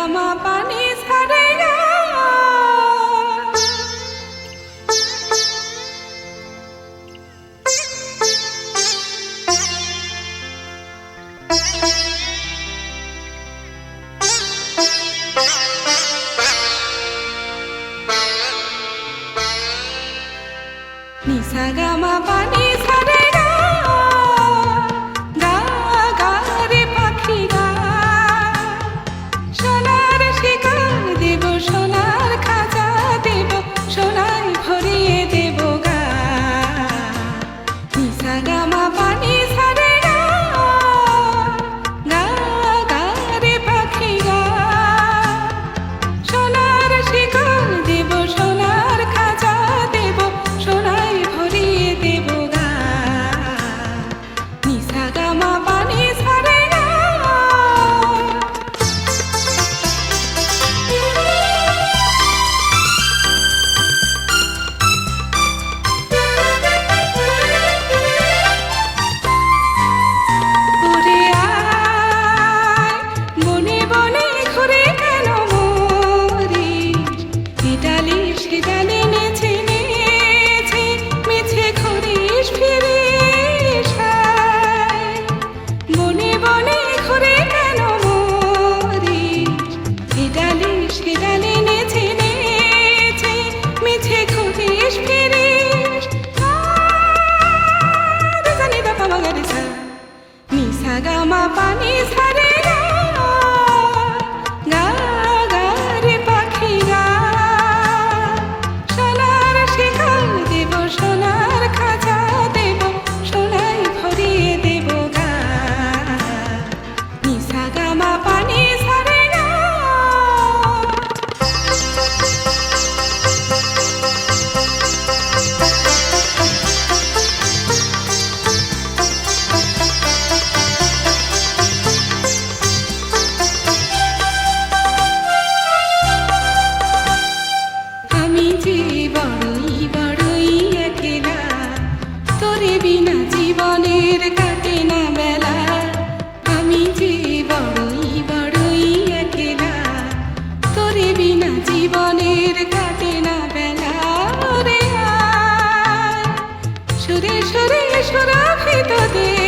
gamma পানি সারে গা নিসা গামা পানি সারে গা গা গা রে পাখি গা সোনার শিকার দেব সোনার খাজা দেব সোনায় ভরিয়ে দেব গা নিসা গামা পানি সারে গা গা গা রে পাখি গা সোনার শিকার দেব সোনার খাজা দেব সোনায় ভরিয়ে দেব গা নিসা গামা পানি সারে গা ওরে আয় বনে বনে ঘুরে কেন মরিস এডালে সেডালে নেচে নেচে মেছে ঘুরিস ফিরিস আয় বনে বনে ঘুরে কেন মরিস এডালে সেডালে নেচে নেচে মেছে ঘুরিস ফিরিস জানি দা পামা গারে সা নিসা গামা পানি সারে গা গা গা রে পাখি গা সোনার শিকার দেব সোনার খাজা দেব সোনায় ভরিয়ে দেব গা নিসা গামা পানি সারে গা আমি যে বড়ই বড়ই একলা তোরে বিনা জীবনের কাটে না বেলা আমি যে বড়ই বড়ই একলা তোরে বিনা জীবনের কাটে না বেলা ওরে আয় সুরে সুরে সুরভিত দে